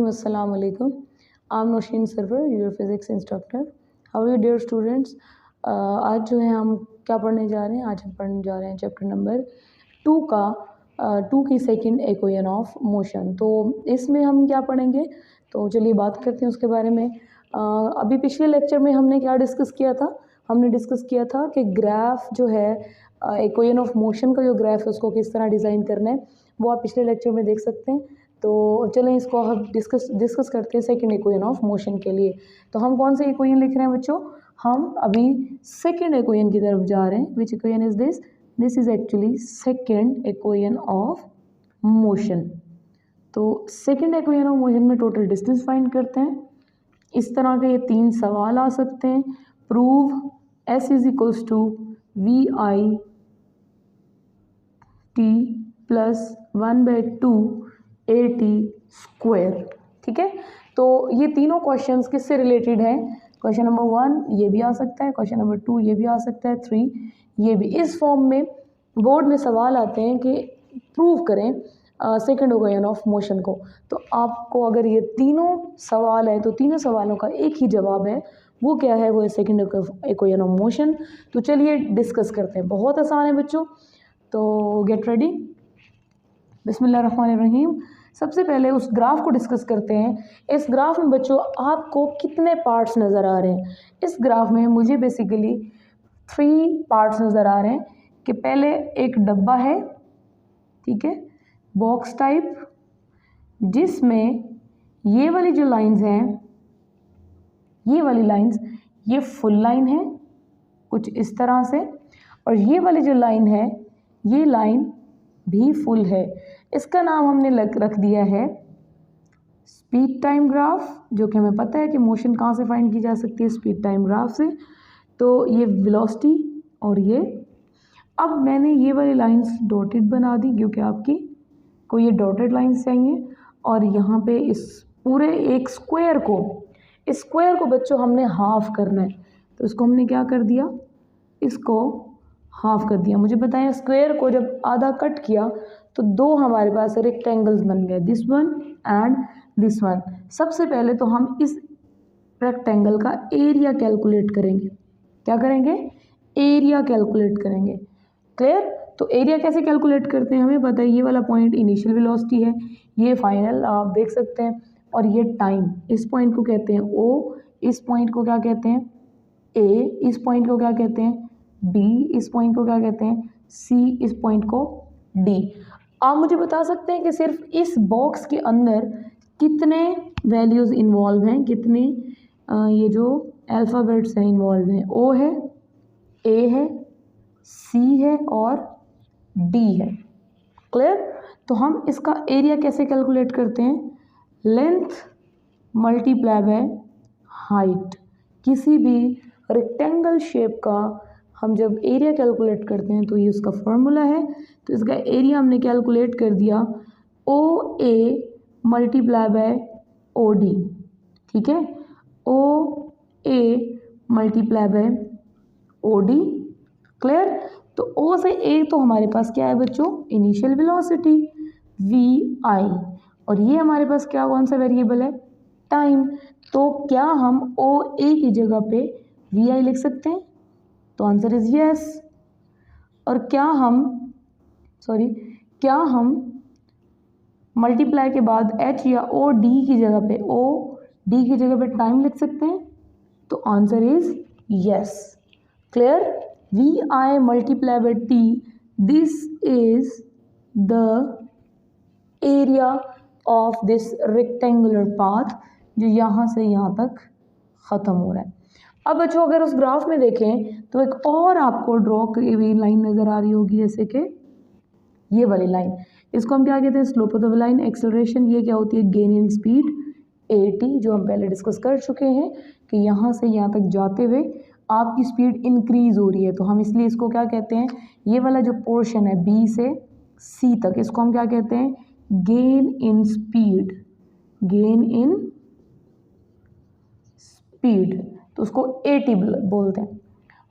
Assalamu alaikum. I'm Nosheen Sarwar, your physics instructor. How are you dear students? आज जो है हम क्या पढ़ने जा रहे हैं? आज हम पढ़ने जा रहे हैं चैप्टर नंबर 2 का 2 की सेकंड इक्वेशन ऑफ मोशन। तो इसमें हम क्या पढ़ेंगे? तो चलिए बात करते हैं उसके बारे में। अभी पिछले लेक्चर में हमने क्या डिस्कस किया था? हमने डिस्कस किया था कि ग्राफ जो है इक्वेशन ऑफ मोशन का जो ग्राफ है उसको किस तरह डिज़ाइन करना है, वो आप पिछले लेक्चर में देख सकते हैं। तो चलें इसको हम डिस्कस करते हैं सेकंड इक्वेशन ऑफ मोशन के लिए। तो हम कौन सी इक्वेशन लिख रहे हैं बच्चों? हम अभी सेकंड इक्वेशन की तरफ जा रहे हैं। विच equation is this? This is actually second equation of motion. तो सेकंड इक्वेशन ऑफ मोशन में टोटल डिस्टेंस फाइंड करते हैं। इस तरह के ये 3 सवाल आ सकते हैं। Prove S is equals to VI T plus 1/2 AT square. ठीक है, तो ये तीनों क्वेश्चंस किससे रिलेटेड हैं? क्वेश्चन नंबर 1 ये भी आ सकता है, क्वेश्चन नंबर 2 ये भी आ सकता है, 3 ये भी। इस फॉर्म में बोर्ड में सवाल आते हैं कि प्रूव करें सेकंड इक्वेशन ऑफ मोशन को। तो आपको अगर ये तीनों सवाल हैं तो तीनों सवालों का एक ही जवाब है। वो क्या है? वो है सेकंड इक्वेशन ऑफ मोशन। तो चलिए डिस्कस करते हैं। बहुत आसान है बच्चों, तो गेट रेडी। बिस्मिल्लाहिर्रहमानिर्रहीम। सबसे पहले उस ग्राफ को डिस्कस करते हैं। इस ग्राफ में बच्चों आपको कितने पार्ट्स नज़र आ रहे हैं? इस ग्राफ में मुझे बेसिकली 3 पार्ट्स नज़र आ रहे हैं कि पहले एक डब्बा है, ठीक है, बॉक्स टाइप, जिसमें ये वाली जो लाइंस हैं, ये वाली लाइंस ये फुल लाइन है कुछ इस तरह से, और ये वाली जो लाइन है ये लाइन भी फुल है। इसका नाम हमने रख दिया है स्पीड टाइम ग्राफ, जो कि हमें पता है कि मोशन कहाँ से फाइंड की जा सकती है? स्पीड टाइम ग्राफ से। तो ये वेलोसिटी और ये, अब मैंने ये वाली लाइंस डॉटेड बना दी क्योंकि आपकी को ये डॉटेड लाइंस चाहिए। और यहाँ पे इस पूरे एक स्क्वायर को, इस स्क्वायर को बच्चों हमने हाफ करना है। तो इसको हमने क्या कर दिया? इसको हाफ कर दिया। मुझे बताएं, स्क्वायर को जब आधा कट किया तो 2 हमारे पास रेक्टेंगल्स बन गए, this one and this one. सबसे पहले तो हम इस रेक्टेंगल का एरिया कैलकुलेट करेंगे। क्या करेंगे? एरिया कैलकुलेट करेंगे। क्लियर? तो एरिया कैसे कैलकुलेट करते हैं? हमें पता है ये वाला पॉइंट इनिशियल वेलोसिटी है, ये फाइनल आप देख सकते हैं, और ये टाइम। इस पॉइंट को कहते हैं O, इस पॉइंट को क्या कहते हैं? A, इस पॉइंट को क्या कहते हैं? B, इस पॉइंट को क्या कहते हैं? C, इस पॉइंट को D। आप मुझे बता सकते हैं कि सिर्फ इस बॉक्स के अंदर कितने वैल्यूज़ इन्वॉल्व हैं, कितने ये जो अल्फ़ाबेट्स हैं इन्वॉल्व हैं? O है, A है, C है और D है। क्लियर? तो हम इसका एरिया कैसे कैलकुलेट करते हैं? Length multiply by height. किसी भी रेक्टेंगल शेप का हम जब एरिया कैलकुलेट करते हैं तो ये उसका फॉर्मूला है। तो इसका एरिया हमने कैलकुलेट कर दिया OA मल्टीप्लाई बाय OD। ठीक है, OA multiply by OD। Clear? तो O से A तो हमारे पास क्या है बच्चों? इनिशियल वेलोसिटी VI, और ये हमारे पास क्या, कौन सा वेरिएबल है? टाइम। तो क्या हम OA की जगह पे VI लिख सकते हैं? तो आंसर इज यस। और क्या हम मल्टीप्लाई के बाद H या OD की जगह पे टाइम लिख सकते हैं? तो answer is yes. Clear? VI multiply by T, this is the area of this rectangular path जो यहाँ से यहाँ तक ख़त्म हो रहा है। अब बच्चों अगर उस ग्राफ में देखें तो एक और आपको ड्रॉ की हुई लाइन नज़र आ रही होगी, जैसे कि ये वाली लाइन। इसको हम क्या कहते हैं? Slope of the line. Acceleration ये क्या होती है? गेन इन स्पीड AT, जो हम पहले डिस्कस कर चुके हैं कि यहाँ से यहाँ तक जाते हुए आपकी स्पीड इंक्रीज हो रही है। तो हम इसलिए इसको क्या कहते हैं? ये वाला जो पोर्शन है B से C तक, इसको हम क्या कहते हैं? Gain in speed. Gain in speed, तो उसको AT बोलते हैं।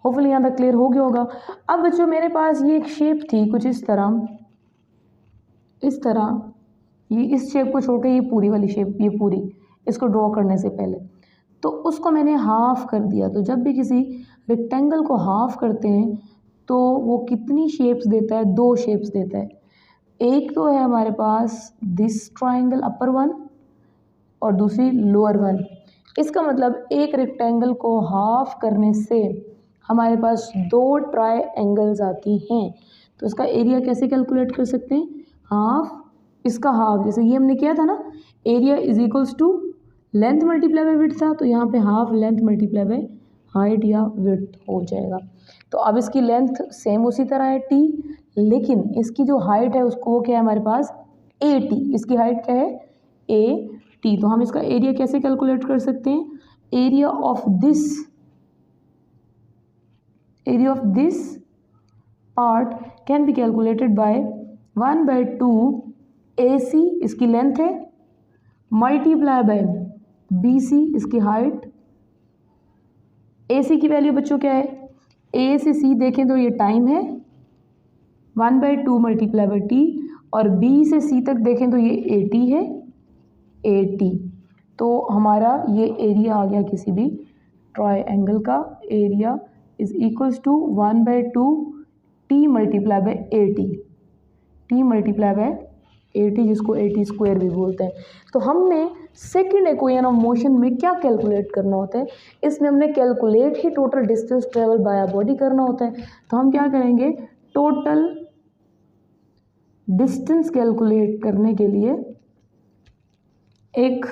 होपफुली यहाँ तक क्लियर हो गया होगा। अब बच्चों मेरे पास ये एक शेप थी कुछ इस तरह, ये इस शेप को छोड़ के ये पूरी वाली शेप, ये पूरी, इसको ड्रॉ करने से पहले तो उसको मैंने हाफ कर दिया। तो जब भी किसी रेक्टेंगल को हाफ करते हैं तो वो कितनी शेप्स देता है? 2 शेप्स देता है। एक तो है हमारे पास दिस ट्राइंगल अपर वन और दूसरी लोअर वन। इसका मतलब एक रेक्टेंगल को हाफ करने से हमारे पास 2 ट्राइंगल्स आती हैं। तो इसका एरिया कैसे कैलकुलेट कर सकते हैं? हाफ, इसका हाफ, जैसे ये हमने किया था ना, area is equals to length multiply by width था, तो यहाँ पे half length multiply by height या विड्थ हो जाएगा। तो अब इसकी लेंथ सेम उसी तरह है t, लेकिन इसकी जो हाइट है उसको वो क्या है हमारे पास? at। इसकी हाइट क्या है? at। तो हम इसका एरिया कैसे कैलकुलेट कर सकते हैं? Area of this part can be calculated by 1/2 AC, इसकी लेंथ है, मल्टीप्लाई बाय BC, इसकी हाइट। AC की वैल्यू बच्चों क्या है? A से C देखें तो ये टाइम है, 1/2 मल्टीप्लाई बाय T, और B से C तक देखें तो ये 80 है, 80। तो हमारा ये एरिया आ गया किसी भी ट्राइंगल का। Area is equals to 1/2 T multiply by 80, T multiply by 80, जिसको 80 स्क्वायर भी बोलते हैं। तो हमने सेकंड इक्वेशन ऑफ मोशन में क्या कैलकुलेट करना होता है? इसमें हमने calculate he total distance travel by a body करना होता है। तो हम क्या करेंगे? टोटल डिस्टेंस कैलकुलेट करने के लिए एक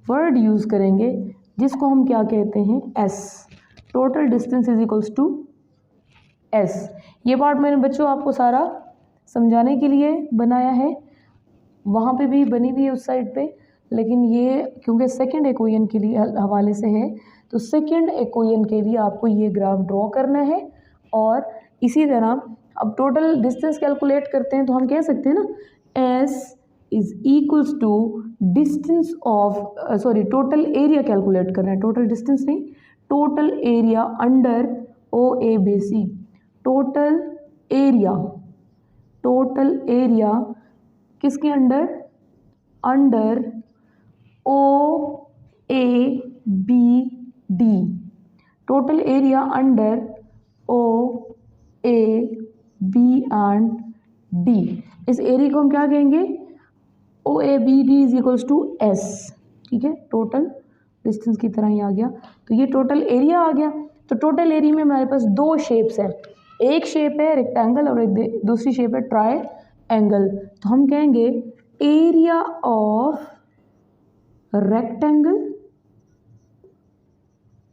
वर्ड यूज़ करेंगे जिसको हम क्या कहते हैं? S। Total distance is equals to S। ये पार्ट मैंने बच्चों आपको सारा समझाने के लिए बनाया है, वहाँ पे भी बनी हुई है उस साइड पे, लेकिन ये क्योंकि सेकंड इक्वेशन के लिए हवाले से है, तो सेकंड इक्वेशन के लिए आपको ये ग्राफ ड्रॉ करना है। और इसी तरह अब टोटल डिस्टेंस कैलकुलेट करते हैं तो हम कह सकते हैं ना, S is equals to distance of total area calculate करना है, टोटल डिस्टेंस नहीं, total area under OABC। Total area किसके अंडर? Under OABD। Total area under OAB and D। इस एरिया को हम क्या कहेंगे? OABD is equals to S। ठीक है, टोटल डिस्टेंस की तरह ही आ गया। तो ये टोटल एरिया आ गया। तो टोटल एरिया में हमारे पास 2 शेप्स है, एक शेप है रेक्टेंगल और एक दूसरी शेप है ट्राइंगल। तो हम कहेंगे area of rectangle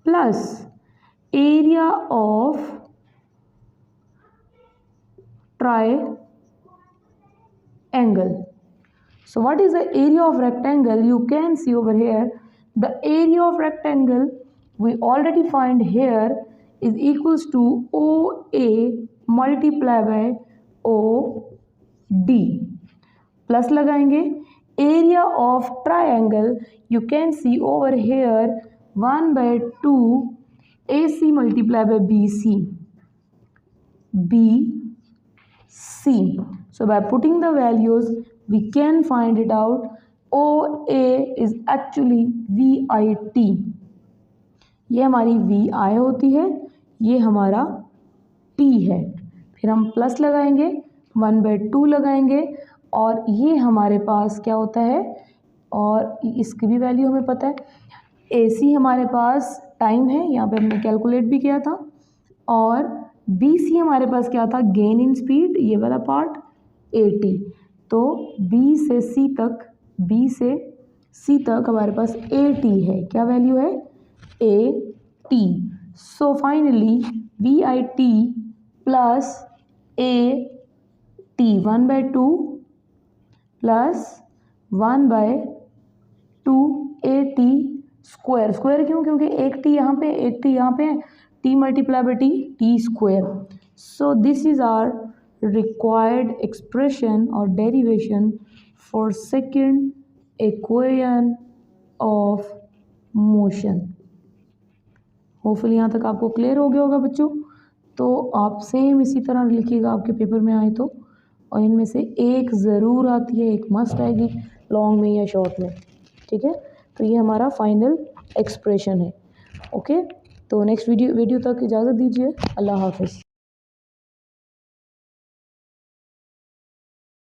plus area of triangle. So what is the area of rectangle? You can see over here the area of rectangle we already find here is equals to OA multiplied by OD। Plus लगाएंगे area of triangle, you can see over here 1/2 AC multiplied by BC। So by putting the values we can find it out। OA is actually VIT, ये हमारी VI होती है, ये हमारा T है। फिर हम प्लस लगाएंगे, 1/2 लगाएंगे, और ये हमारे पास क्या होता है, और इसकी भी वैल्यू हमें पता है। AC हमारे पास टाइम है, यहाँ पे हमने कैलकुलेट भी किया था, और BC हमारे पास क्या था? गेन इन स्पीड, ये वाला पार्ट 80। तो B से C तक हमारे पास 80 है। क्या वैल्यू है? 80। So finally VIT plus AT 1/2 plus 1/2 AT square. Square क्यों? क्योंकि एक T यहाँ पे, एक T यहाँ पे, T multiply by T square. So this is our required expression or derivation for second equation of motion। Hopefully यहाँ तक आपको क्लियर हो गया होगा बच्चों। तो आप सेम इसी तरह लिखिएगा आपके पेपर में आए तो, और इनमें से एक ज़रूर आती है, एक मस्ट आएगी लॉन्ग में या शॉर्ट में। ठीक है, तो ये हमारा फाइनल एक्सप्रेशन है। ओके, तो नेक्स्ट वीडियो तक इजाज़त दीजिए। अल्लाह हाफ़िज़।